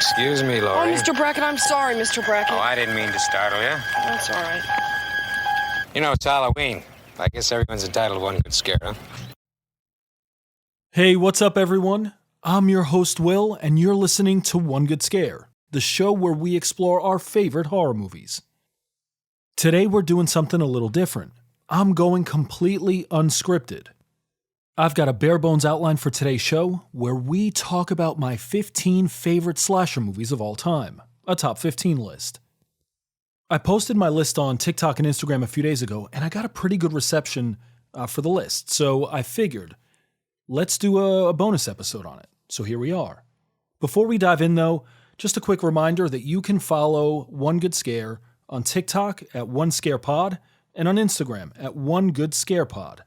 Excuse me, Oh, Laurie. Mr. Brackett, I'm sorry, Mr. Brackett. Oh, I didn't mean to startle you. That's all right. You know, it's Halloween. I guess everyone's entitled to one good scare, huh? Hey, what's up, everyone? I'm your host, Will, and you're listening to One Good Scare, the show where we explore our favorite horror movies. Today, we're doing something a little different. I'm going completely unscripted. I've got a bare bones outline for today's show where we talk about my 15 favorite slasher movies of all time, a top 15 list. I posted my list on TikTok and Instagram a few days ago, and I got a pretty good reception for the list, so I figured, let's do a bonus episode on it. So here we are. Before we dive in though, just a quick reminder that you can follow One Good Scare on TikTok at One Scare Pod and on Instagram at One Good Scare Pod.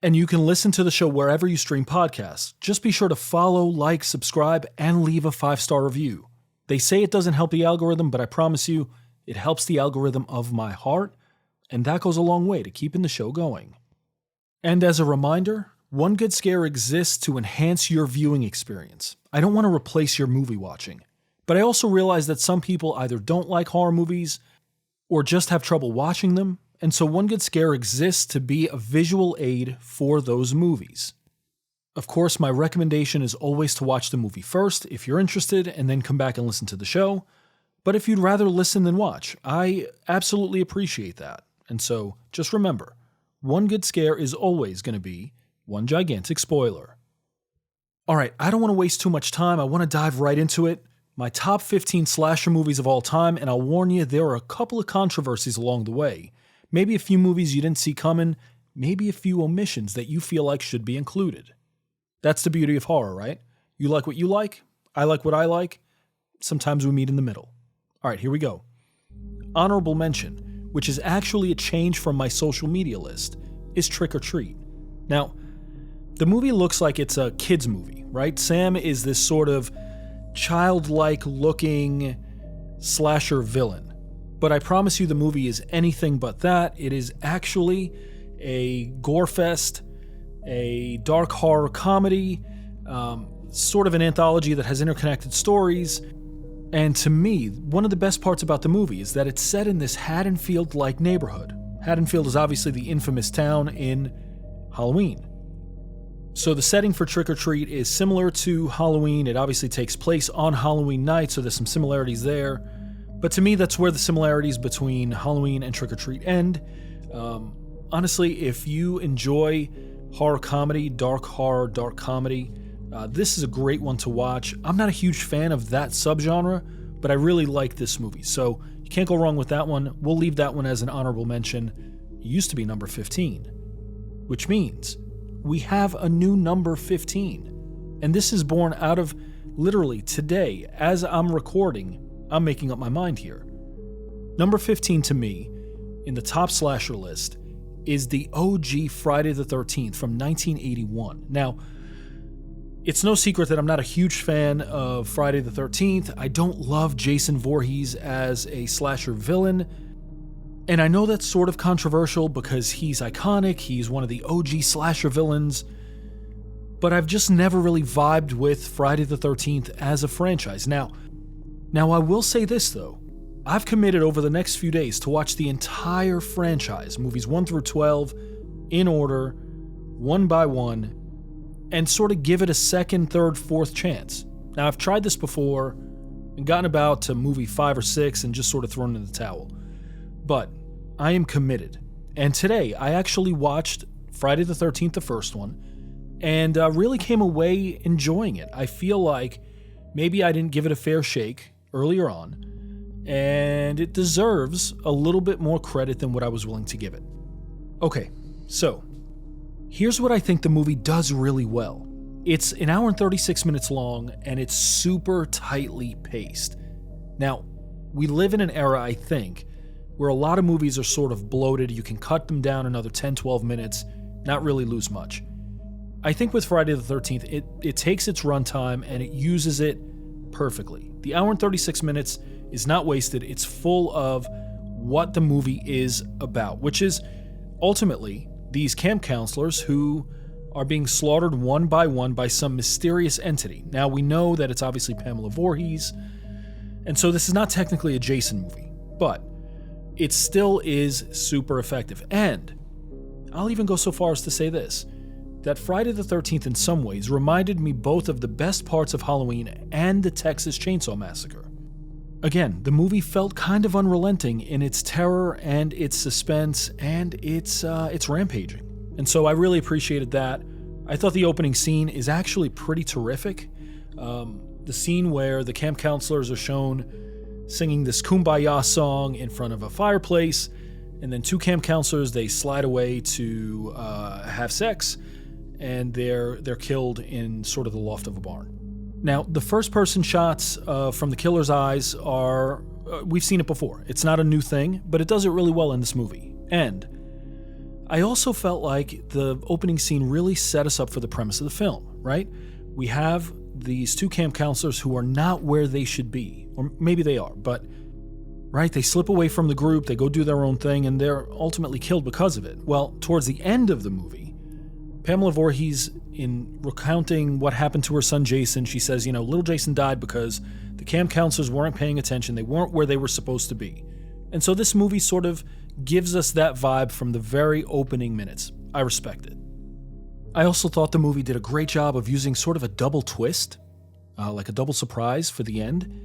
And you can listen to the show wherever you stream podcasts. Just be sure to follow, like, subscribe, and leave a 5-star review. They say it doesn't help the algorithm, but I promise you, it helps the algorithm of my heart, and that goes a long way to keeping the show going. And as a reminder, One Good Scare exists to enhance your viewing experience. I don't want to replace your movie watching, but I also realize that some people either don't like horror movies or just have trouble watching them, and so One Good Scare exists to be a visual aid for those movies. Of course, my recommendation is always to watch the movie first if you're interested, and then come back and listen to the show. But if you'd rather listen than watch, I absolutely appreciate that. And so, just remember, One Good Scare is always going to be one gigantic spoiler. Alright, I don't want to waste too much time, I want to dive right into it. My top 15 slasher movies of all time, and I'll warn you, there are a couple of controversies along the way. Maybe a few movies you didn't see coming, maybe a few omissions that you feel like should be included. That's the beauty of horror, right? You like what you like, I like what I like, sometimes we meet in the middle. Alright, here we go. Honorable mention, which is actually a change from my social media list, is Trick or Treat. Now, the movie looks like it's a kid's movie, right? Sam is this sort of childlike looking slasher villain. But I promise you the movie is anything but that. It is actually a gore fest, a dark horror comedy, sort of an anthology that has interconnected stories. And to me, one of the best parts about the movie is that it's set in this Haddonfield-like neighborhood. Haddonfield is obviously the infamous town in Halloween. So the setting for Trick or Treat is similar to Halloween. It obviously takes place on Halloween night, so there's some similarities there. But to me, that's where the similarities between Halloween and Trick or Treat end. Honestly, if you enjoy horror comedy, dark horror, dark comedy, this is a great one to watch. I'm not a huge fan of that subgenre, but I really like this movie, so you can't go wrong with that one. We'll leave that one as an honorable mention. It used to be number 15, which means we have a new number 15. And this is born out of literally today, as I'm recording, I'm making up my mind here. Number 15 to me, in the top slasher list, is the OG Friday the 13th from 1981. Now, it's no secret that I'm not a huge fan of Friday the 13th. I don't love Jason Voorhees as a slasher villain. And I know that's sort of controversial because he's iconic, he's one of the OG slasher villains, but I've just never really vibed with Friday the 13th as a franchise. Now I will say this though, I've committed over the next few days to watch the entire franchise, movies 1 through 12, in order, one by one, and sort of give it a second, third, fourth chance. Now I've tried this before and gotten about to movie 5 or 6 and just sort of thrown in the towel. But I am committed. And today, I actually watched Friday the 13th, the first one, and really came away enjoying it. I feel like maybe I didn't give it a fair shake earlier on, and it deserves a little bit more credit than what I was willing to give it. Okay, so here's what I think the movie does really well. It's an hour and 36 minutes long, and it's super tightly paced. Now, we live in an era, I think, where a lot of movies are sort of bloated. You can cut them down another 10, 12 minutes, not really lose much. I think with Friday the 13th, it takes its runtime and it uses it perfectly. The hour and 36 minutes is not wasted. It's full of what the movie is about, which is ultimately these camp counselors who are being slaughtered one by some mysterious entity. Now, we know that it's obviously Pamela Voorhees, and so this is not technically a Jason movie, but it still is super effective. And I'll even go so far as to say this, that Friday the 13th in some ways reminded me both of the best parts of Halloween and the Texas Chainsaw Massacre. Again, the movie felt kind of unrelenting in its terror and its suspense and its rampaging. And so I really appreciated that. I thought the opening scene is actually pretty terrific. The scene where the camp counselors are shown singing this Kumbaya song in front of a fireplace, and then two camp counselors, they slide away to have sex, and they're killed in sort of the loft of a barn. Now, the first-person shots from the killer's eyes are, we've seen it before. It's not a new thing, but it does it really well in this movie. And I also felt like the opening scene really set us up for the premise of the film, right? We have these two camp counselors who are not where they should be, or maybe they are, but right, they slip away from the group, they go do their own thing, and they're ultimately killed because of it. Well, towards the end of the movie, Pamela Voorhees, in recounting what happened to her son Jason, she says, little Jason died because the camp counselors weren't paying attention, they weren't where they were supposed to be. And so this movie sort of gives us that vibe from the very opening minutes. I respect it. I also thought the movie did a great job of using sort of a double twist, like a double surprise for the end.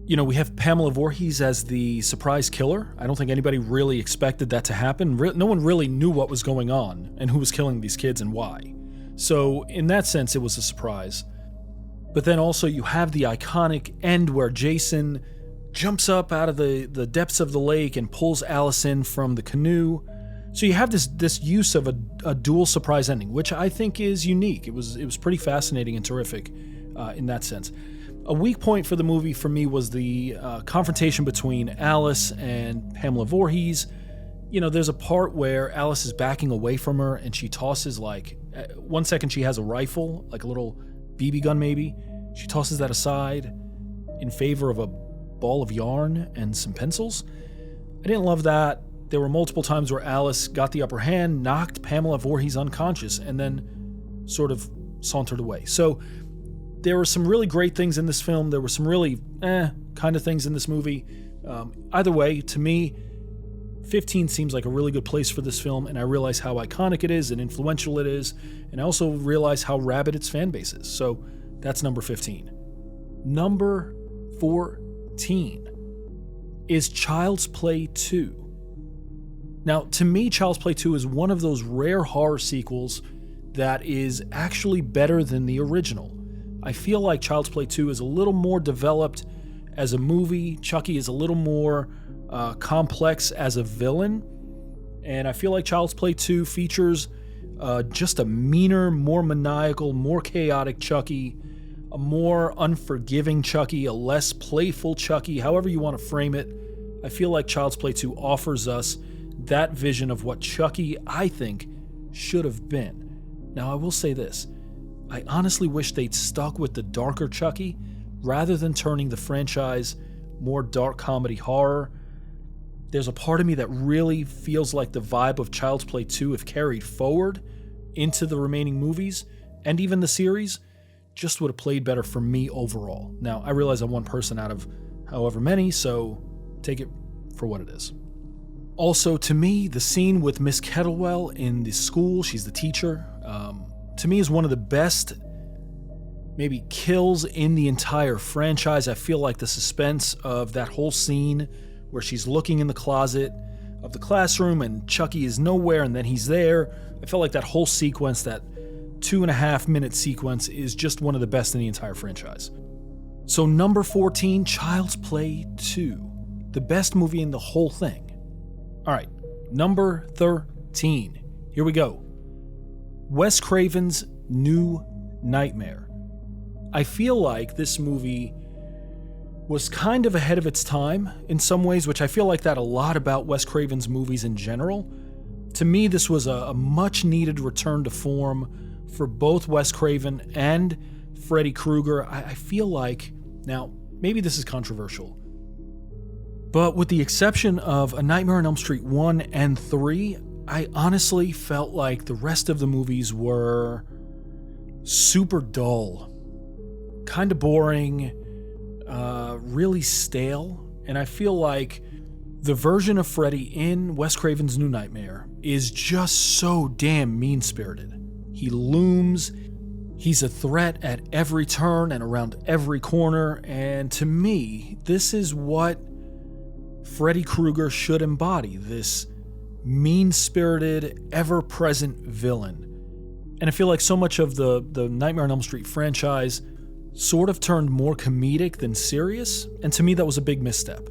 We have Pamela Voorhees as the surprise killer. I don't think anybody really expected that to happen. No one really knew what was going on and who was killing these kids and why. So in that sense, it was a surprise. But then also you have the iconic end where Jason jumps up out of the depths of the lake and pulls Allison from the canoe. So you have this use of a dual surprise ending, which I think is unique. It was pretty fascinating and terrific in that sense. A weak point for the movie for me was the confrontation between Alice and Pamela Voorhees. There's a part where Alice is backing away from her and she tosses, 1 second she has a rifle, like a little BB gun maybe. She tosses that aside in favor of a ball of yarn and some pencils. I didn't love that. There were multiple times where Alice got the upper hand, knocked Pamela Voorhees unconscious, and then sort of sauntered away. So there were some really great things in this film. There were some really kind of things in this movie. Either way, to me, 15 seems like a really good place for this film, and I realize how iconic it is and influential it is, and I also realize how rabid its fan base is. So that's number 15. Number 14 is Child's Play 2. Now, to me, Child's Play 2 is one of those rare horror sequels that is actually better than the original. I feel like Child's Play 2 is a little more developed as a movie. Chucky is a little more complex as a villain. And I feel like Child's Play 2 features just a meaner, more maniacal, more chaotic Chucky, a more unforgiving Chucky, a less playful Chucky, however you want to frame it. I feel like Child's Play 2 offers us that vision of what Chucky, I think, should have been. Now, I will say this. I honestly wish they'd stuck with the darker Chucky rather than turning the franchise more dark comedy horror. There's a part of me that really feels like the vibe of Child's Play 2, if carried forward into the remaining movies and even the series, just would have played better for me overall. Now, I realize I'm one person out of however many, so take it for what it is. Also, to me, the scene with Miss Kettlewell in the school, she's the teacher, to me is one of the best maybe kills in the entire franchise. I feel like the suspense of that whole scene where she's looking in the closet of the classroom and Chucky is nowhere and then he's there. I felt like that whole sequence, that 2.5-minute sequence, is just one of the best in the entire franchise. So number 14, Child's Play 2. The best movie in the whole thing. All right, number 13. Here we go. Wes Craven's New Nightmare. I feel like this movie was kind of ahead of its time in some ways, which I feel like that a lot about Wes Craven's movies in general. To me, this was a much-needed return to form for both Wes Craven and Freddy Krueger. I feel like, now, maybe this is controversial, but with the exception of A Nightmare on Elm Street 1 and 3, I honestly felt like the rest of the movies were super dull, kind of boring, really stale, and I feel like the version of Freddy in Wes Craven's New Nightmare is just so damn mean-spirited. He looms, he's a threat at every turn and around every corner, and to me, this is what Freddy Krueger should embody, this mean-spirited, ever-present villain. And I feel like so much of the Nightmare on Elm Street franchise sort of turned more comedic than serious, and to me that was a big misstep.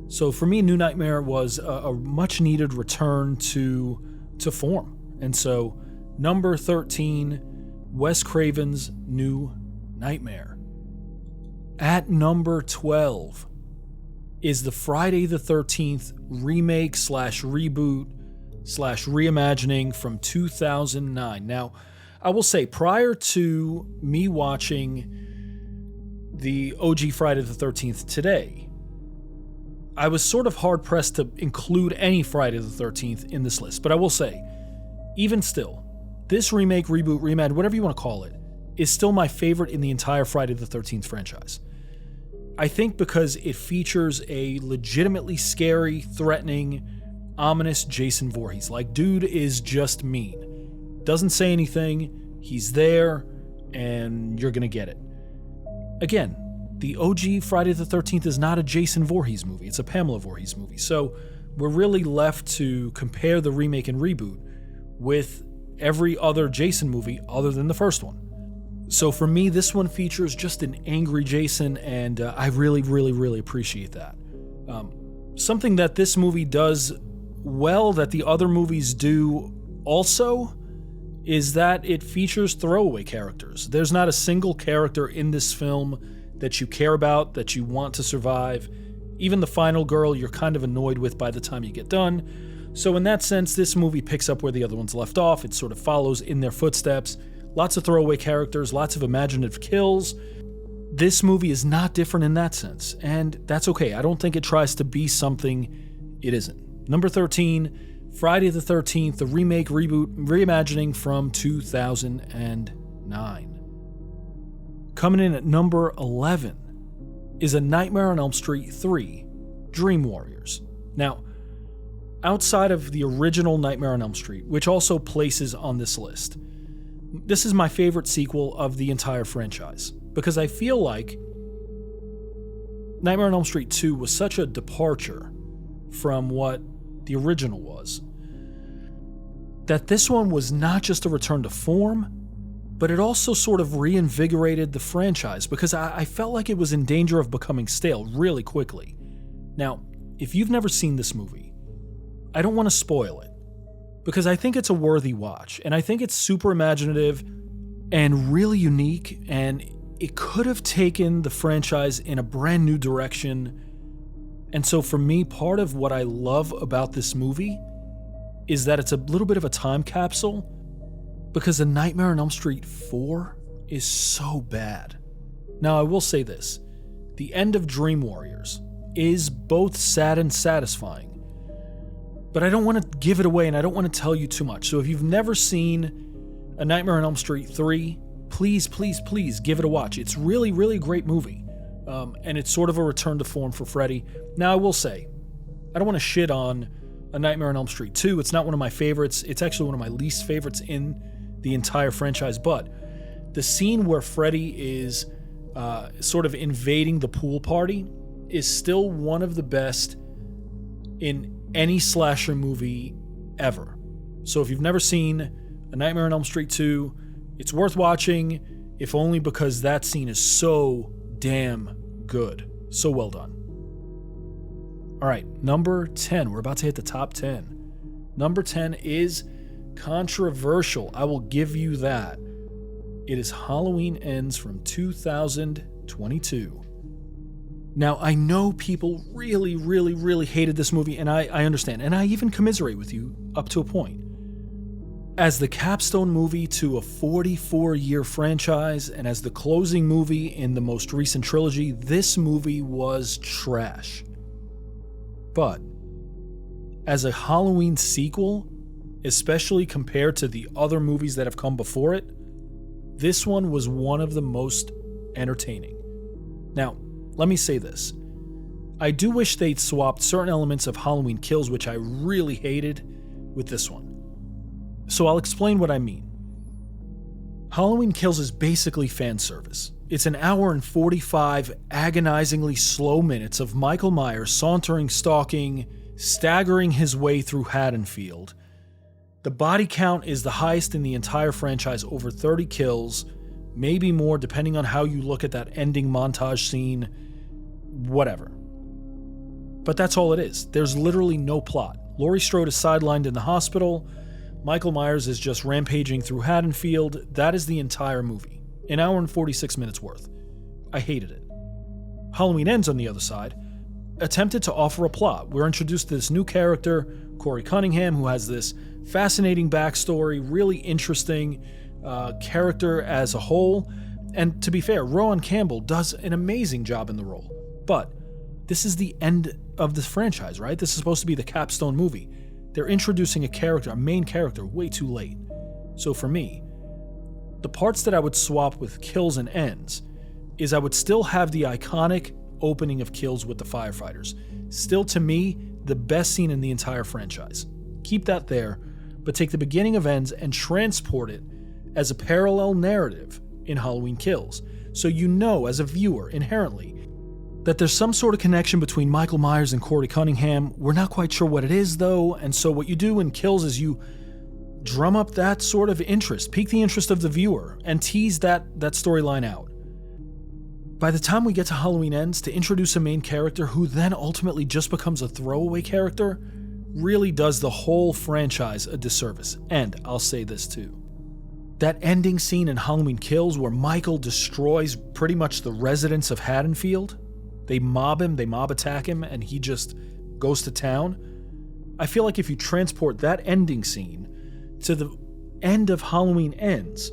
So for me, New Nightmare was a much-needed return to form. And so, number 13, Wes Craven's New Nightmare. At number 12 is the Friday the 13th remake / reboot / reimagining from 2009. Now, I will say, prior to me watching the OG Friday the 13th today, I was sort of hard-pressed to include any Friday the 13th in this list. But I will say, even still, this remake, reboot, reimagine, whatever you want to call it, is still my favorite in the entire Friday the 13th franchise. I think because it features a legitimately scary, threatening, ominous Jason Voorhees. Like, dude is just mean. Doesn't say anything, he's there, and you're gonna get it. Again, the OG Friday the 13th is not a Jason Voorhees movie, it's a Pamela Voorhees movie. So we're really left to compare the remake and reboot with every other Jason movie other than the first one. So for me, this one features just an angry Jason, and I really, really, really appreciate that. Something that this movie does well that the other movies do also is that it features throwaway characters. There's not a single character in this film that you care about, that you want to survive. Even the final girl you're kind of annoyed with by the time you get done. So in that sense, this movie picks up where the other ones left off. It sort of follows in their footsteps. Lots of throwaway characters, lots of imaginative kills. This movie is not different in that sense, and that's okay. I don't think it tries to be something it isn't. Number 13, Friday the 13th, the remake, reboot, reimagining from 2009. Coming in at number 11 is A Nightmare on Elm Street 3, Dream Warriors. Now, outside of the original Nightmare on Elm Street, which also places on this list, this is my favorite sequel of the entire franchise, because I feel like Nightmare on Elm Street 2 was such a departure from what the original was, that this one was not just a return to form, but it also sort of reinvigorated the franchise, because I felt like it was in danger of becoming stale really quickly. Now, if you've never seen this movie, I don't want to spoil it, because I think it's a worthy watch, and I think it's super imaginative and really unique, and it could have taken the franchise in a brand new direction. And so for me, part of what I love about this movie is that it's a little bit of a time capsule, because A Nightmare on Elm Street 4 is so bad. Now, I will say this. The end of Dream Warriors is both sad and satisfying, but I don't want to give it away, and I don't want to tell you too much. So if you've never seen A Nightmare on Elm Street 3, please, please, please give it a watch. It's really, really a great movie, and it's sort of a return to form for Freddy. Now, I will say, I don't want to shit on A Nightmare on Elm Street 2. It's not one of my favorites. It's actually one of my least favorites in the entire franchise, but the scene where Freddy is sort of invading the pool party is still one of the best in any slasher movie ever. So if you've never seen A Nightmare on Elm Street 2, it's worth watching, if only because that scene is so damn good. So well done. Alright, number 10. We're about to hit the top 10. Number 10 is controversial. I will give you that. It is Halloween Ends from 2022. Now, I know people really, really, really hated this movie, and I understand, and I even commiserate with you up to a point. As the capstone movie to a 44-year franchise, and as the closing movie in the most recent trilogy, this movie was trash. But as a Halloween sequel, especially compared to the other movies that have come before it, this one was one of the most entertaining. Now, let me say this. I do wish they'd swapped certain elements of Halloween Kills, which I really hated, with this one. So I'll explain what I mean. Halloween Kills is basically fan service. It's an hour and 45 agonizingly slow minutes of Michael Myers sauntering, stalking, staggering his way through Haddonfield. The body count is the highest in the entire franchise, over 30 kills, maybe more depending on how you look at that ending montage scene, whatever. But that's all it is. There's literally no plot. Laurie Strode is sidelined in the hospital. Michael Myers is just rampaging through Haddonfield. That is the entire movie. An hour and 46 minutes worth. I hated it. Halloween Ends, on the other side, attempted to offer a plot. We're introduced to this new character, Corey Cunningham, who has this fascinating backstory, really interesting character as a whole. And to be fair, Rowan Campbell does an amazing job in the role. But this is the end of the franchise, right? This is supposed to be the capstone movie. They're introducing a main character, way too late. So for me, the parts that I would swap with Kills and Ends is I would still have the iconic opening of Kills with the firefighters. Still, to me, the best scene in the entire franchise. Keep that there, but take the beginning of Ends and transport it as a parallel narrative in Halloween Kills. So you know, as a viewer, inherently, that there's some sort of connection between Michael Myers and Corey Cunningham. We're not quite sure what it is, though, and so what you do in Kills is you drum up that sort of interest, pique the interest of the viewer, and tease that storyline out. By the time we get to Halloween Ends, to introduce a main character who then ultimately just becomes a throwaway character really does the whole franchise a disservice. And I'll say this too. That ending scene in Halloween Kills where Michael destroys pretty much the residents of Haddonfield, they mob attack him, and he just goes to town. I feel like if you transport that ending scene to the end of Halloween Ends,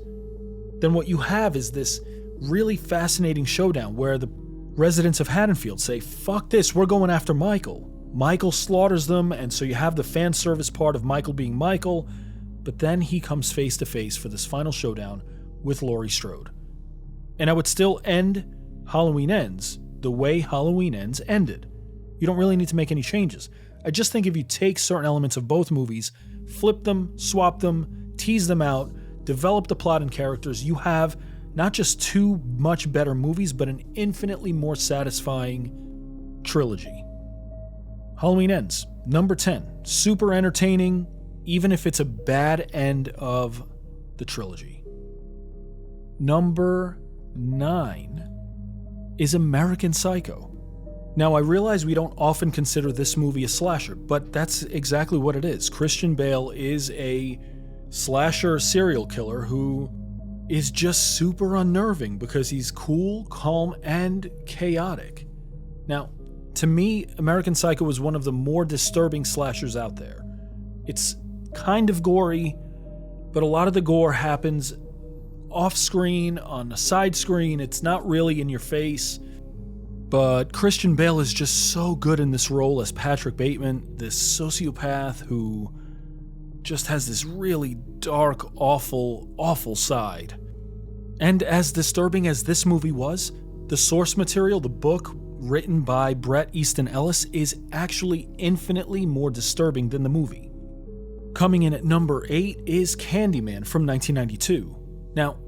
then what you have is this really fascinating showdown where the residents of Haddonfield say, fuck this, we're going after Michael. Michael slaughters them, and so you have the fan service part of Michael being Michael, but then he comes face to face for this final showdown with Laurie Strode. And I would still end Halloween Ends the way Halloween Ends ended. You don't really need to make any changes. I just think if you take certain elements of both movies, flip them, swap them, tease them out, develop the plot and characters, you have not just two much better movies, but an infinitely more satisfying trilogy. Halloween Ends, number 10. Super entertaining, even if it's a bad end of the trilogy. Number 9 is American Psycho. Now, I realize we don't often consider this movie a slasher, but that's exactly what it is. Christian Bale is a slasher serial killer who is just super unnerving because he's cool, calm, and chaotic. Now, to me, American Psycho is one of the more disturbing slashers out there. It's kind of gory, but a lot of the gore happens off-screen, on a side screen. It's not really in your face. But Christian Bale is just so good in this role as Patrick Bateman, this sociopath who just has this really dark, awful, awful side. And as disturbing as this movie was, the source material, the book written by Bret Easton Ellis, is actually infinitely more disturbing than the movie. Coming in at number 8 is Candyman from 1992. Now,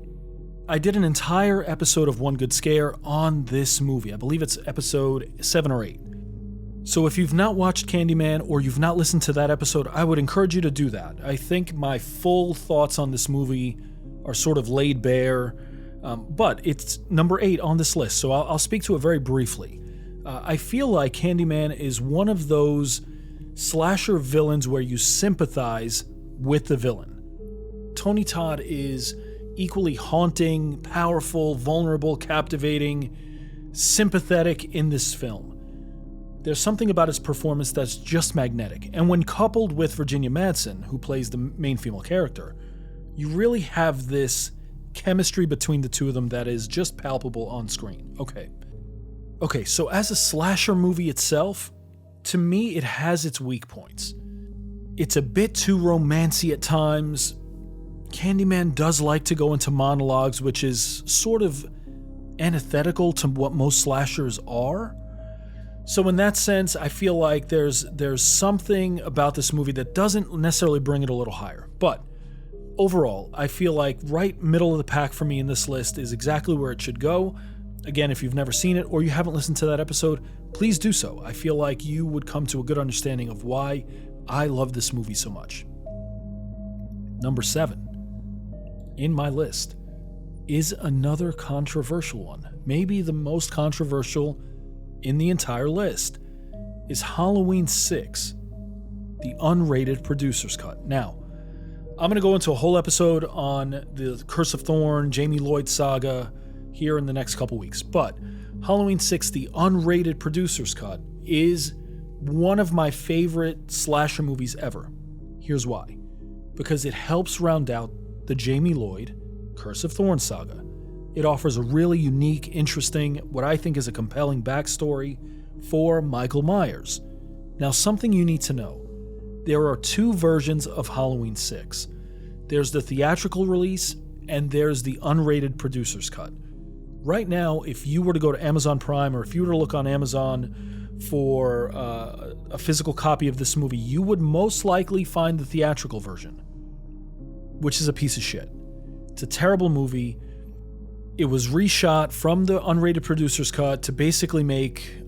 I did an entire episode of One Good Scare on this movie. I believe it's episode 7 or 8. So if you've not watched Candyman or you've not listened to that episode, I would encourage you to do that. I think my full thoughts on this movie are sort of laid bare, but it's number 8 on this list, so I'll speak to it very briefly. I feel like Candyman is one of those slasher villains where you sympathize with the villain. Tony Todd is equally haunting, powerful, vulnerable, captivating, sympathetic in this film. There's something about his performance that's just magnetic, and when coupled with Virginia Madsen, who plays the main female character, you really have this chemistry between the two of them that is just palpable on screen. Okay, so as a slasher movie itself, to me it has its weak points. It's a bit too romancy at times. Candyman does like to go into monologues, which is sort of antithetical to what most slashers are. So in that sense, I feel like there's something about this movie that doesn't necessarily bring it a little higher. But overall, I feel like right middle of the pack for me in this list is exactly where it should go. Again, if you've never seen it or you haven't listened to that episode, please do so. I feel like you would come to a good understanding of why I love this movie so much. Number 7 in my list is another controversial one. Maybe the most controversial in the entire list is Halloween 6, the unrated producer's cut. Now, I'm going to go into a whole episode on the Curse of Thorn, Jamie Lloyd saga here in the next couple weeks, but Halloween 6, the unrated producer's cut, is one of my favorite slasher movies ever. Here's why. Because it helps round out the Jamie Lloyd Curse of Thorn saga. It offers a really unique, interesting, what I think is a compelling backstory for Michael Myers. Now, something you need to know. There are 2 versions of Halloween 6. There's the theatrical release, and there's the unrated producer's cut. Right now, if you were to go to Amazon Prime, or if you were to look on Amazon for a physical copy of this movie, you would most likely find the theatrical version, which is a piece of shit. It's a terrible movie. It was reshot from the unrated producer's cut to basically make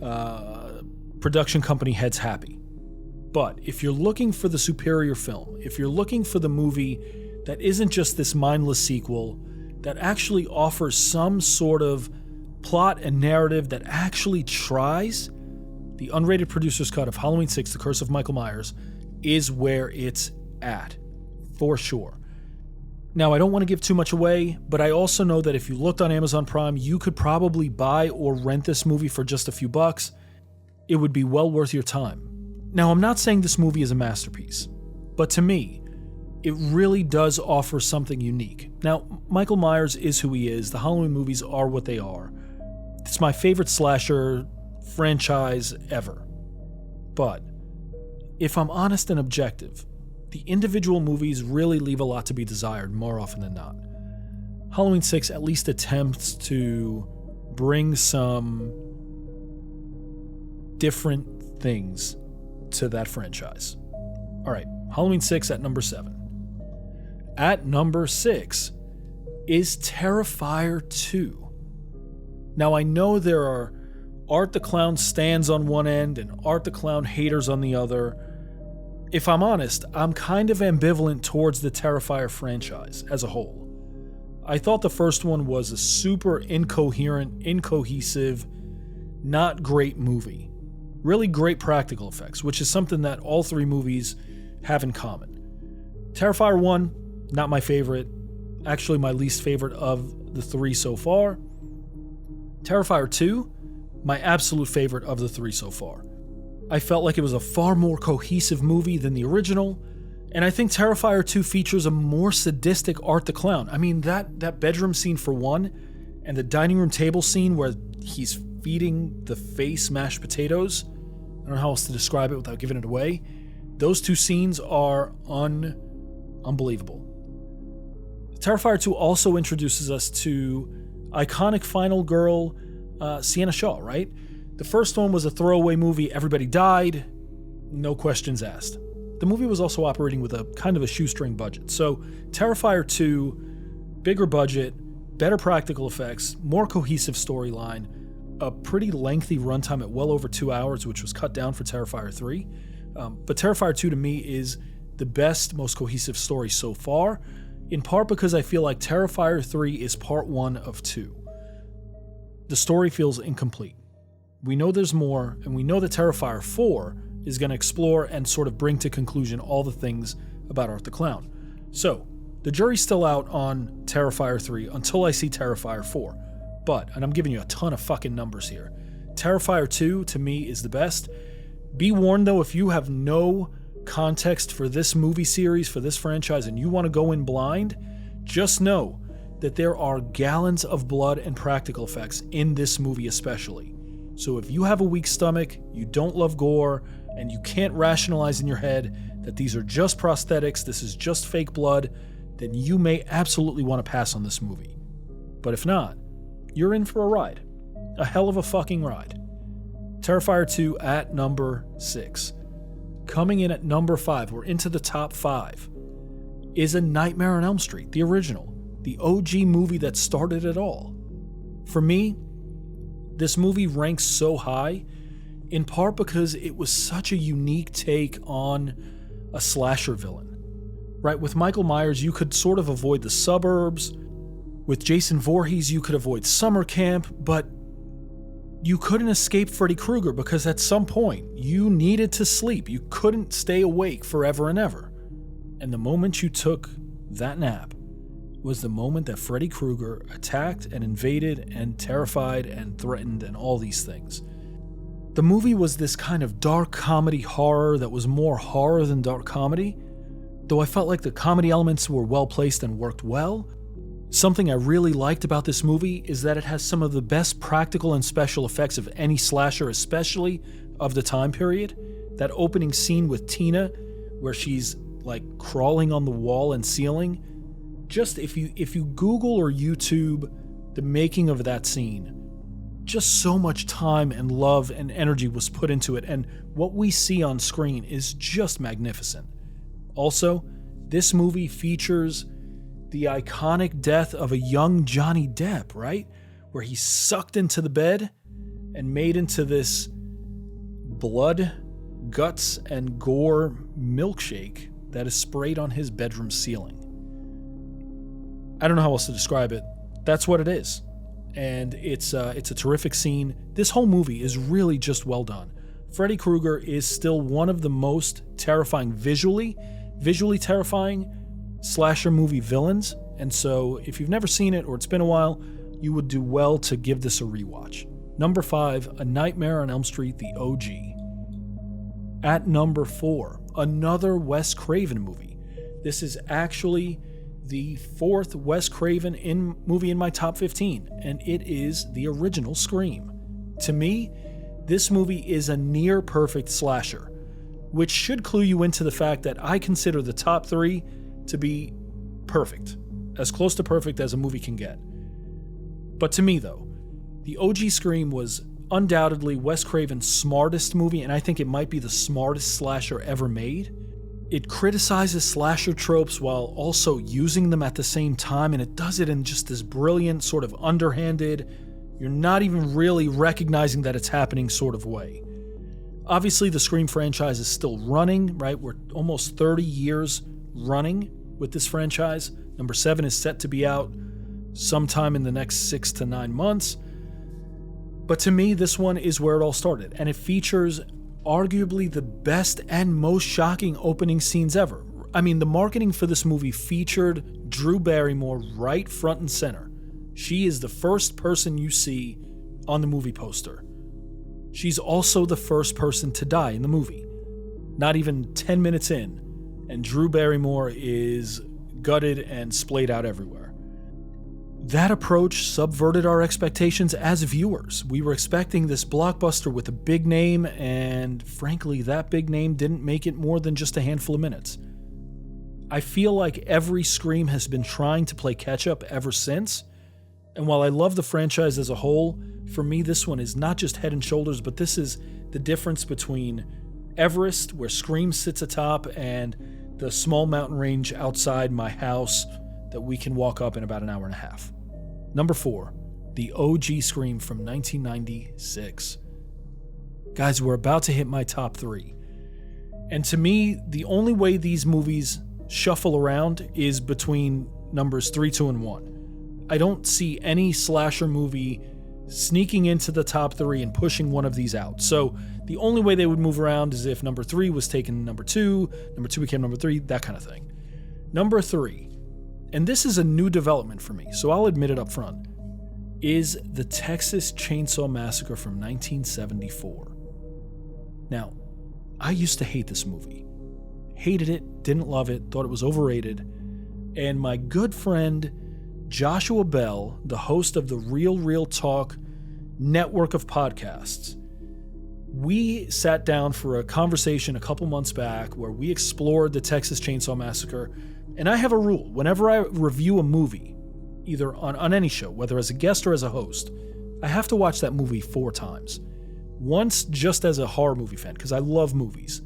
production company heads happy. But if you're looking for the superior film, if you're looking for the movie that isn't just this mindless sequel, that actually offers some sort of plot and narrative that actually tries, the unrated producer's cut of Halloween 6, The Curse of Michael Myers, is where it's at, for sure. Now, I don't want to give too much away, but I also know that if you looked on Amazon Prime, you could probably buy or rent this movie for just a few bucks. It would be well worth your time. Now, I'm not saying this movie is a masterpiece, but to me, it really does offer something unique. Now, Michael Myers is who he is. The Halloween movies are what they are. It's my favorite slasher franchise ever. But if I'm honest and objective, the individual movies really leave a lot to be desired more often than not. Halloween 6 at least attempts to bring some different things to that franchise. All right, Halloween 6 at number 7. At number 6 is Terrifier 2. Now, I know there are Art the Clown stands on one end and Art the Clown haters on the other. If I'm honest, I'm kind of ambivalent towards the Terrifier franchise as a whole. I thought the first one was a super incoherent, incohesive, not great movie. Really great practical effects, which is something that all 3 movies have in common. Terrifier 1, not my favorite. Actually, my least favorite of the 3 so far. Terrifier 2, my absolute favorite of the 3 so far. I felt like it was a far more cohesive movie than the original, and I think Terrifier 2 features a more sadistic Art the Clown. I mean, that bedroom scene for one, and the dining room table scene where he's feeding the face mashed potatoes. I don't know how else to describe it without giving it away. Those 2 scenes are unbelievable. Terrifier 2 also introduces us to iconic final girl Sienna Shaw, right? The first one was a throwaway movie, everybody died, no questions asked. The movie was also operating with a kind of a shoestring budget. So Terrifier 2, bigger budget, better practical effects, more cohesive storyline, a pretty lengthy runtime at well over 2 hours, which was cut down for Terrifier 3. But Terrifier 2 to me is the best, most cohesive story so far, in part because I feel like Terrifier 3 is part 1 of 2. The story feels incomplete. We know there's more, and we know that Terrifier 4 is going to explore and sort of bring to conclusion all the things about Art the Clown. So, the jury's still out on Terrifier 3 until I see Terrifier 4. But, and I'm giving you a ton of fucking numbers here, Terrifier 2 to me is the best. Be warned though, if you have no context for this movie series, for this franchise, and you want to go in blind, just know that there are gallons of blood and practical effects in this movie especially. So if you have a weak stomach, you don't love gore, and you can't rationalize in your head that these are just prosthetics, this is just fake blood, then you may absolutely want to pass on this movie. But if not, you're in for a ride. A hell of a fucking ride. Terrifier 2 at number 6. Coming in at number 5, we're into the top 5, is A Nightmare on Elm Street, the original, the OG movie that started it all. For me, this movie ranks so high, in part because it was such a unique take on a slasher villain. Right, with Michael Myers, you could sort of avoid the suburbs. With Jason Voorhees, you could avoid summer camp, but you couldn't escape Freddy Krueger because at some point, you needed to sleep. You couldn't stay awake forever and ever. And the moment you took that nap was the moment that Freddy Krueger attacked and invaded and terrified and threatened and all these things. The movie was this kind of dark comedy horror that was more horror than dark comedy, though I felt like the comedy elements were well placed and worked well. Something I really liked about this movie is that it has some of the best practical and special effects of any slasher, especially of the time period. That opening scene with Tina, where she's like crawling on the wall and ceiling. Just if you Google or YouTube the making of that scene, just so much time and love and energy was put into it, and what we see on screen is just magnificent. Also, this movie features the iconic death of a young Johnny Depp, right? Where he's sucked into the bed and made into this blood, guts, and gore milkshake that is sprayed on his bedroom ceiling. I don't know how else to describe it. That's what it is. And it's a terrific scene. This whole movie is really just well done. Freddy Krueger is still one of the most terrifying visually terrifying slasher movie villains, and so if you've never seen it or it's been a while, you would do well to give this a rewatch. Number 5, A Nightmare on Elm Street, the OG. At number 4, another Wes Craven movie. This is actually the 4th Wes Craven movie in my top 15, and it is the original Scream. To me, this movie is a near perfect slasher, which should clue you into the fact that I consider the top 3 to be perfect, as close to perfect as a movie can get. But to me, though, the OG Scream was undoubtedly Wes Craven's smartest movie, and I think it might be the smartest slasher ever made. It criticizes slasher tropes while also using them at the same time, and it does it in just this brilliant, sort of underhanded, you're not even really recognizing that it's happening sort of way. Obviously, the Scream franchise is still running, right? We're almost 30 years running with this franchise. Number 7 is set to be out sometime in the next 6 to 9 months. But to me, this one is where it all started, and it features arguably the best and most shocking opening scenes ever. I mean, the marketing for this movie featured Drew Barrymore right front and center. She is the first person you see on the movie poster. She's also the first person to die in the movie. Not even 10 minutes in, and Drew Barrymore is gutted and splayed out everywhere. That approach subverted our expectations as viewers. We were expecting this blockbuster with a big name, and frankly, that big name didn't make it more than just a handful of minutes. I feel like every Scream has been trying to play catch-up ever since, and while I love the franchise as a whole, for me this one is not just head and shoulders, but this is the difference between Everest, where Scream sits atop, and the small mountain range outside my house that we can walk up in about an hour and a half. Number 4, the OG Scream from 1996. Guys, we're about to hit my top 3. And to me, the only way these movies shuffle around is between numbers 3, 2, and 1. I don't see any slasher movie sneaking into the top 3 and pushing one of these out. So the only way they would move around is if number 3 was taken number 2 became number 3, that kind of thing. Number 3, and this is a new development for me, so I'll admit it up front, is the Texas Chainsaw Massacre from 1974. Now, I used to hate this movie. Hated it, didn't love it, thought it was overrated, and my good friend Joshua Bell, the host of the Real Talk network of podcasts, We sat down for a conversation a couple months back where we explored the Texas Chainsaw Massacre, and I have a rule. Whenever I review a movie, either on any show, whether as a guest or as a host, I have to watch that movie 4 times. Once just as a horror movie fan, because I love movies.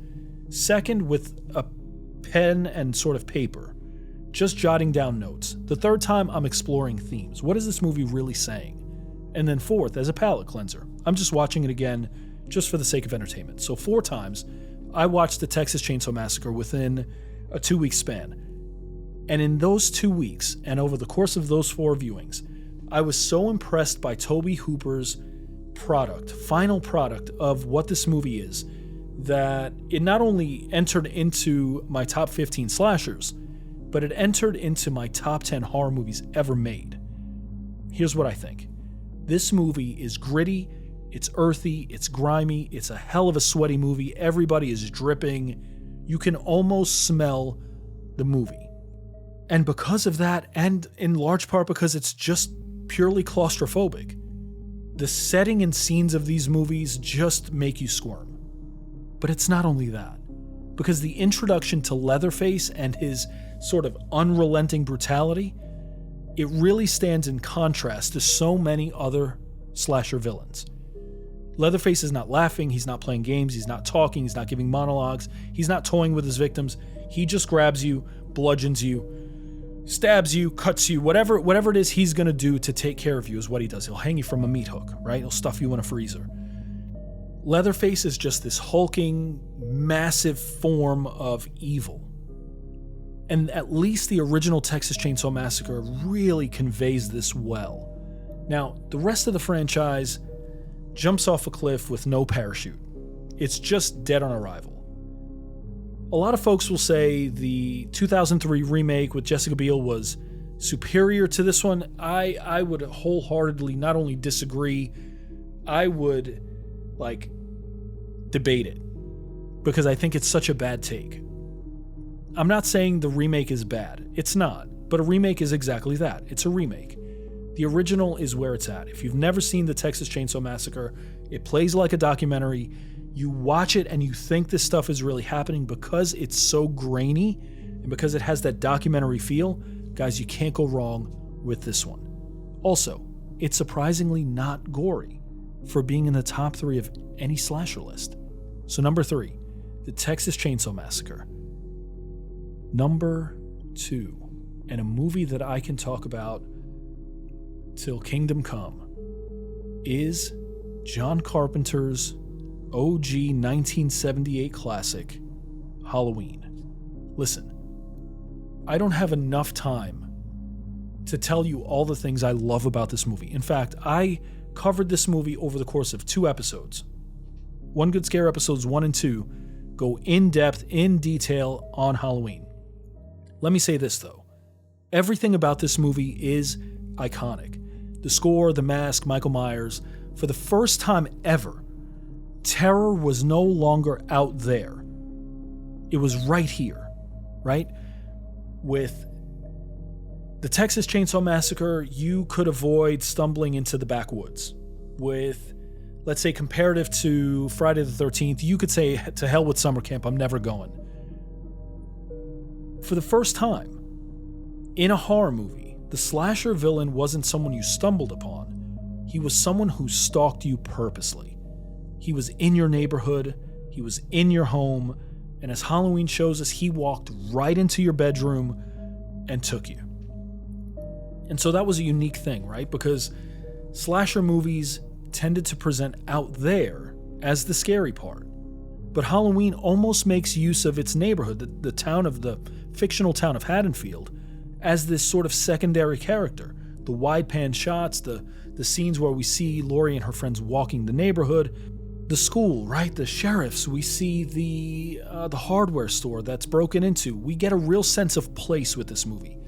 Second, with a pen and sort of paper, just jotting down notes. The third time, I'm exploring themes. What is this movie really saying? And then fourth, as a palate cleanser, I'm just watching it again just for the sake of entertainment. So 4 times, I watched the Texas Chainsaw Massacre within a 2-week span. And in those 2 weeks, and over the course of those 4 viewings, I was so impressed by Tobe Hooper's final product of what this movie is, that it not only entered into my top 15 slashers, but it entered into my top 10 horror movies ever made. Here's what I think. This movie is gritty, it's earthy, it's grimy, it's a hell of a sweaty movie, everybody is dripping, you can almost smell the movie. And because of that, and in large part because it's just purely claustrophobic, the setting and scenes of these movies just make you squirm. But it's not only that, because the introduction to Leatherface and his sort of unrelenting brutality, it really stands in contrast to so many other slasher villains. Leatherface is not laughing, he's not playing games, he's not talking, he's not giving monologues, he's not toying with his victims. He just grabs you, bludgeons you, stabs you, cuts you, whatever it is he's going to do to take care of you is what he does. He'll hang you from a meat hook, right? He'll stuff you in a freezer. Leatherface is just this hulking, massive form of evil. And at least the original Texas Chainsaw Massacre really conveys this well. Now, the rest of the franchise jumps off a cliff with no parachute. It's just dead on arrival. A lot of folks will say the 2003 remake with Jessica Biel was superior to this one. I would wholeheartedly not only disagree, I would debate it, because I think it's such a bad take. I'm not saying the remake is bad. It's not. But a remake is exactly that. It's a remake. The original is where it's at. If you've never seen the Texas Chainsaw Massacre, it plays like a documentary. You watch it and you think this stuff is really happening because it's so grainy and because it has that documentary feel. Guys, you can't go wrong with this one. Also, it's surprisingly not gory for being in the top 3 of any slasher list. So number 3, the Texas Chainsaw Massacre. Number 2, and a movie that I can talk about till kingdom come, is John Carpenter's OG 1978 classic, Halloween. Listen, I don't have enough time to tell you all the things I love about this movie. In fact, I covered this movie over the course of 2 episodes. One Good Scare episodes 1 and 2 go in depth, in detail on Halloween. Let me say this though. Everything about this movie is iconic. The score, the mask, Michael Myers. For the first time ever, terror was no longer out there. It was right here, right? With the Texas Chainsaw Massacre, you could avoid stumbling into the backwoods. With, let's say, comparative to Friday the 13th, you could say, to hell with summer camp, I'm never going. For the first time in a horror movie, the slasher villain wasn't someone you stumbled upon. He was someone who stalked you purposely. He was in your neighborhood, he was in your home, and as Halloween shows us, he walked right into your bedroom and took you. And so that was a unique thing, right? Because slasher movies tended to present out there as the scary part. But Halloween almost makes use of its neighborhood, the fictional town of Haddonfield, as this sort of secondary character. The wide pan shots, the scenes where we see Laurie and her friends walking the neighborhood, the school, right? The sheriffs. We see the hardware store that's broken into. We get a real sense of place with this movie.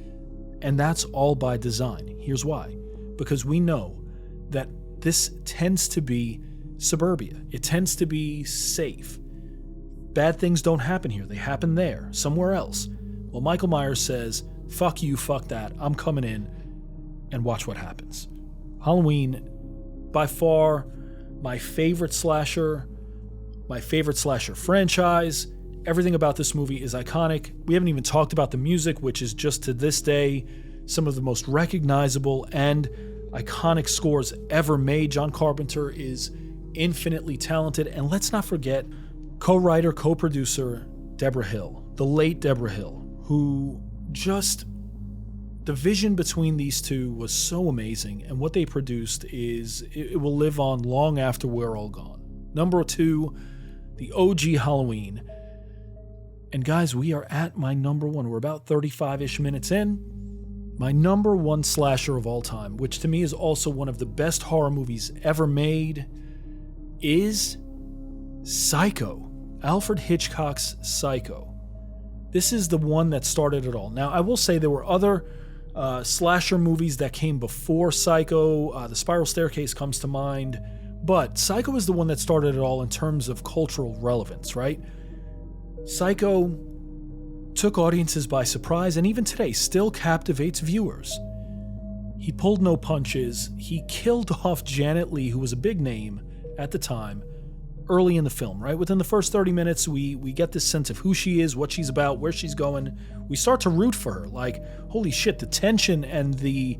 And that's all by design. Here's why. Because we know that this tends to be suburbia. It tends to be safe. Bad things don't happen here. They happen there, somewhere else. Well, Michael Myers says, fuck you, fuck that. I'm coming in, and watch what happens. Halloween, by far my favorite slasher, my favorite slasher franchise. Everything about this movie is iconic. We haven't even talked about the music, which is just to this day some of the most recognizable and iconic scores ever made. John Carpenter is infinitely talented. And let's not forget co-writer, co-producer Deborah Hill, the late Deborah Hill, who just, the vision between these two was so amazing. And what they produced it will live on long after we're all gone. Number 2, the OG Halloween. And guys, we are at my number 1. We're about 35-ish minutes in. My number 1 slasher of all time, which to me is also one of the best horror movies ever made, is Psycho. Alfred Hitchcock's Psycho. This is the one that started it all. Now, I will say there were other slasher movies that came before Psycho. The Spiral Staircase comes to mind. But Psycho is the one that started it all in terms of cultural relevance, right? Psycho took audiences by surprise and even today still captivates viewers. He pulled no punches. He killed off Janet Leigh, who was a big name at the time, early in the film, right? Within the first 30 minutes, we get this sense of who she is, what she's about, where she's going. We start to root for her. Like, holy shit, the tension and the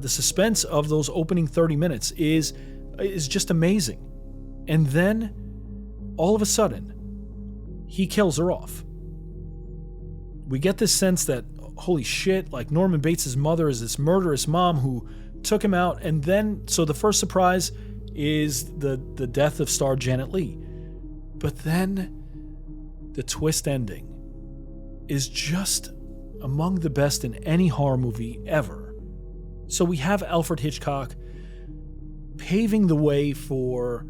suspense of those opening 30 minutes is just amazing. And then, all of a sudden, he kills her off. We get this sense that, holy shit, like Norman Bates' mother is this murderous mom who took him out. And then, so the first surprise is the death of star Janet Leigh. But then the twist ending is just among the best in any horror movie ever. So we have Alfred Hitchcock paving the way for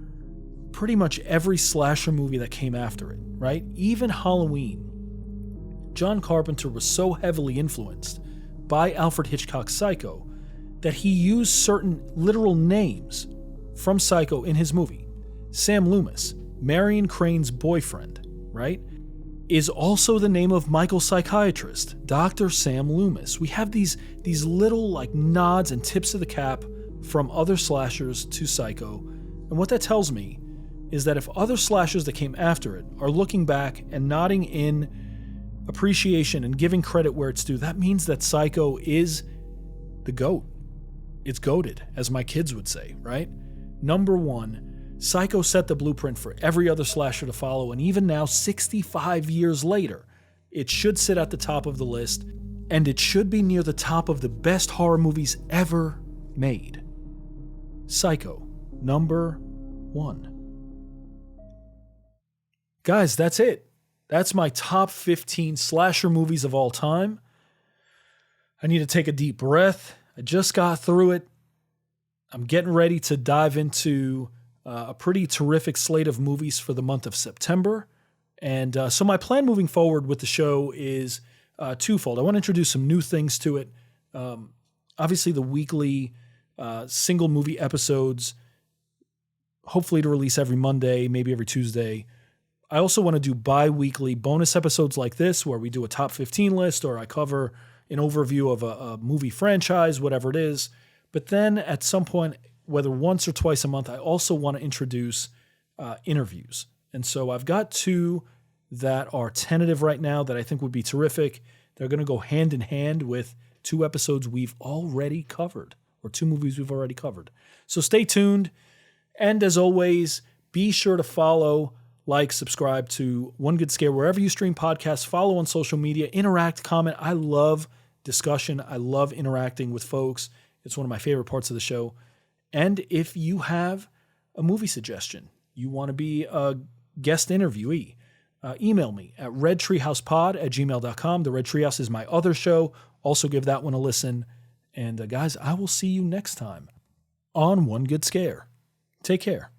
pretty much every slasher movie that came after it, right? Even Halloween. John Carpenter was so heavily influenced by Alfred Hitchcock's Psycho that he used certain literal names from Psycho in his movie. Sam Loomis, Marion Crane's boyfriend, right, is also the name of Michael's psychiatrist, Dr. Sam Loomis. We have these little like nods and tips of the cap from other slashers to Psycho. And what that tells me is that if other slashers that came after it are looking back and nodding in appreciation and giving credit where it's due, that means that Psycho is the GOAT. It's goated, as my kids would say, right? Number 1, Psycho set the blueprint for every other slasher to follow, and even now, 65 years later, it should sit at the top of the list, and it should be near the top of the best horror movies ever made. Psycho, number 1. Guys, that's it. That's my top 15 slasher movies of all time. I need to take a deep breath. I just got through it. I'm getting ready to dive into a pretty terrific slate of movies for the month of September. And so my plan moving forward with the show is twofold. I want to introduce some new things to it. Obviously, the weekly single movie episodes, hopefully to release every Monday, maybe every Tuesday. I also want to do bi-weekly bonus episodes like this where we do a top 15 list or I cover an overview of a movie franchise, whatever it is. But then at some point, whether once or twice a month, I also want to introduce interviews. And so I've got 2 that are tentative right now that I think would be terrific. They're going to go hand in hand with 2 episodes we've already covered or 2 movies we've already covered. So stay tuned. And as always, be sure to follow, like, subscribe to One Good Scare wherever you stream podcasts, follow on social media, interact, comment. I love discussion. I love interacting with folks. It's one of my favorite parts of the show. And if you have a movie suggestion, you want to be a guest interviewee, email me at redtreehousepod@gmail.com. The Red Treehouse is my other show. Also give that one a listen. And guys, I will see you next time on One Good Scare. Take care.